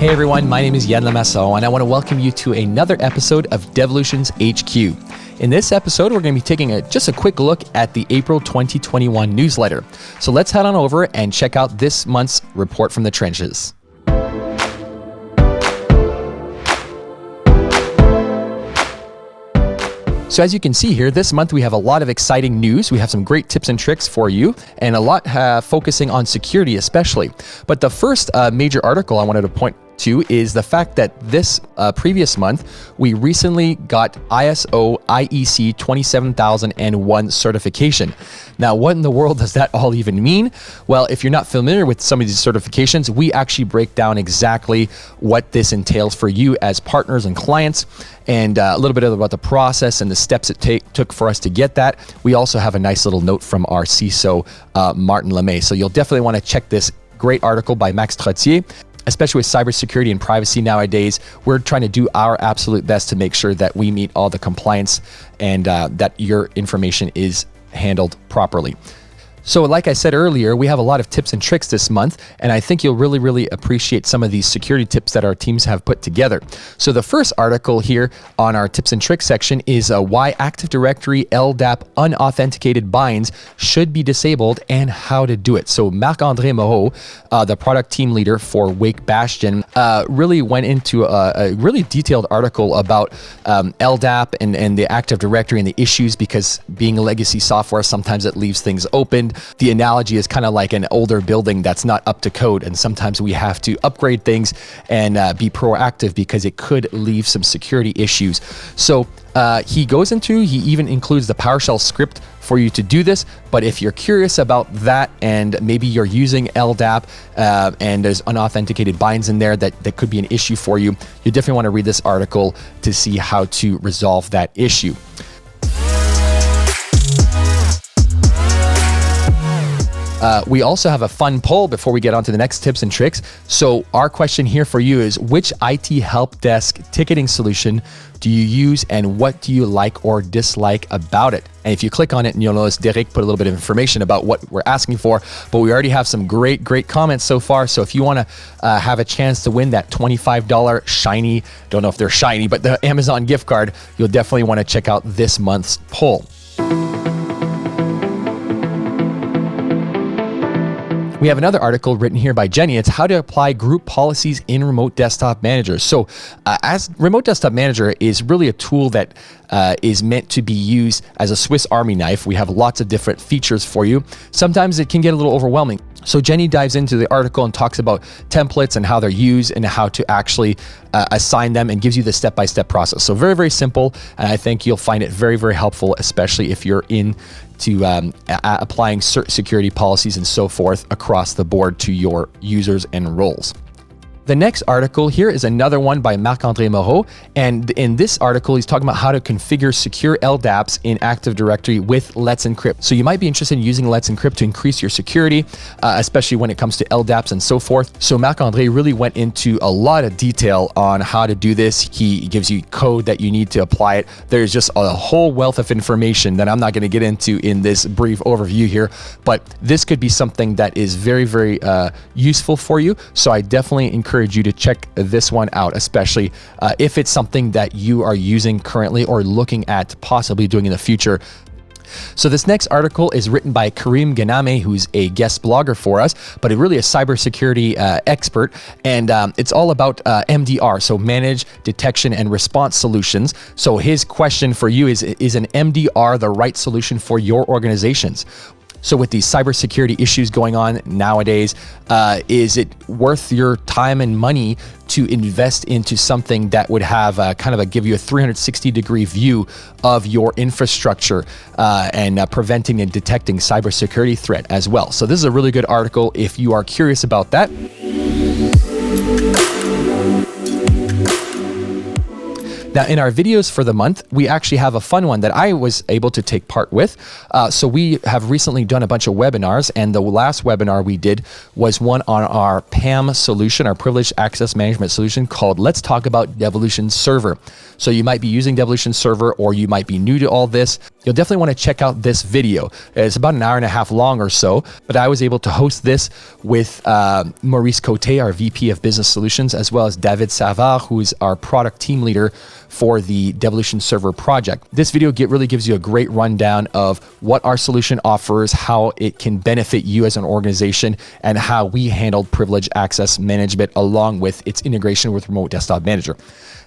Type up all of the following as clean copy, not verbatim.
Hey everyone, my name is Yann Lamasson, and I want to welcome you to another episode of Devolutions HQ. In this episode, we're going to be taking just a quick look at the April 2021 newsletter. So let's head on over and check out this month's report from the trenches. So as you can see here, this month we have a lot of exciting news. We have some great tips and tricks for you, and a lot focusing on security especially. But the first major article I wanted to point to is the fact that this previous month, we recently got ISO IEC 27001 certification. Now, what in the world does that all even mean? Well, if you're not familiar with some of these certifications, we actually break down exactly what this entails for you as partners and clients, and a little bit about the process and the steps it took for us to get that. We also have a nice little note from our CISO, Martin Lemay. So you'll definitely want to check this great article by Max Trottier. Especially with cybersecurity and privacy nowadays, we're trying to do our absolute best to make sure that we meet all the compliance and that your information is handled properly. So like I said earlier, we have a lot of tips and tricks this month, and I think you'll really appreciate some of these security tips that our teams have put together. So the first article here on our tips and tricks section is why Active Directory LDAP unauthenticated binds should be disabled and how to do it. So Marc-André Moreau, the product team leader for Wake Bastion, really went into a really detailed article about LDAP and the Active Directory and the issues, because being a legacy software, sometimes it leaves things open. The analogy is kind of like an older building that's not up to code, and sometimes we have to upgrade things and be proactive because it could leave some security issues. So he even includes the PowerShell script for you to do this. But if you're curious about that, and maybe you're using LDAP and there's unauthenticated binds in there that could be an issue for you, you definitely want to read this article to see how to resolve that issue. We also have a fun poll before we get on to the next tips and tricks. So our question here for you is, which IT help desk ticketing solution do you use, and what do you like or dislike about it? And if you click on it, and you'll notice Derek put a little bit of information about what we're asking for, but we already have some great comments so far. So if you want to have a chance to win that $25 shiny, don't know if they're shiny, but the Amazon gift card, you'll definitely want to check out this month's poll. We have another article written here by Jenny. It's how to apply group policies in Remote Desktop Manager. So as Remote Desktop Manager is really a tool that is meant to be used as a Swiss Army knife. We have lots of different features for you. Sometimes it can get a little overwhelming. So Jenny dives into the article and talks about templates and how they're used and how to actually assign them, and gives you the step-by-step process. So very simple, and I think you'll find it very helpful, especially if you're into applying security policies and so forth across the board to your users and roles. The next article here is another one by Marc-André Moreau, and in this article, he's talking about how to configure secure LDAPs in Active Directory with Let's Encrypt. So you might be interested in using Let's Encrypt to increase your security, especially when it comes to LDAPs and so forth. So Marc-André really went into a lot of detail on how to do this. He gives you code that you need to apply it. There's just a whole wealth of information that I'm not going to get into in this brief overview here, but this could be something that is very useful for you. So I definitely encourage you to check this one out, especially if it's something that you are using currently or looking at possibly doing in the future. So this next article is written by Karim Ghaname, who's a guest blogger for us, but really a cybersecurity expert. And it's all about MDR, so Manage, Detection, and Response Solutions. So his question for you is an MDR the right solution for your organizations? So with these cybersecurity issues going on nowadays, is it worth your time and money to invest into something that would have give you a 360-degree view of your infrastructure and preventing and detecting cybersecurity threat as well? So this is a really good article if you are curious about that. Now, in our videos for the month, we actually have a fun one that I was able to take part with. So we have recently done a bunch of webinars, and the last webinar we did was one on our PAM solution, our Privileged Access Management solution, called Let's Talk About Devolutions Server. So you might be using Devolutions Server, or you might be new to all this. you'll definitely want to check out this video. It's about an hour and a half long or so, but I was able to host this with Maurice Cote, our VP of Business Solutions, as well as David Savard, who's our product team leader for the Devolutions server project. This video really gives you a great rundown of what our solution offers, how it can benefit you as an organization, and how we handled privileged access management along with its integration with Remote Desktop Manager.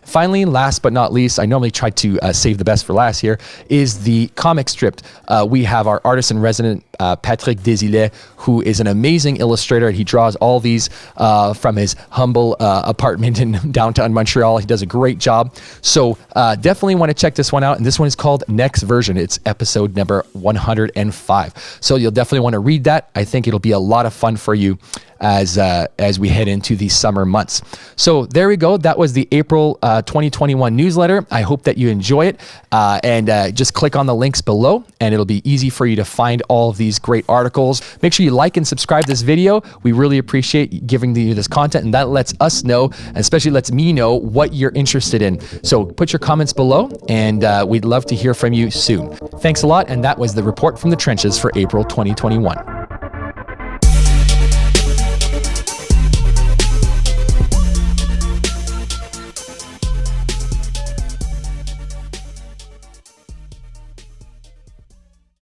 Finally, last but not least, I normally try to save the best for last here, is the comic strip. We have our artist in resident, Patrick Desilets, who is an amazing illustrator. He draws all these from his humble apartment in downtown Montreal. He does a great job. So definitely want to check this one out. And this one is called Next Version. It's episode number 105. So you'll definitely want to read that. I think it'll be a lot of fun for you as we head into the summer months. So there we go. That was the April 2021 newsletter. I hope that you enjoy it, and just click on the links below and it'll be easy for you to find all of these great articles. Make sure you like and subscribe this video. We really appreciate giving you this content, and that lets us know, and especially lets me know what you're interested in. So put your comments below, and we'd love to hear from you soon. Thanks a lot, and that was the report from the trenches for April 2021.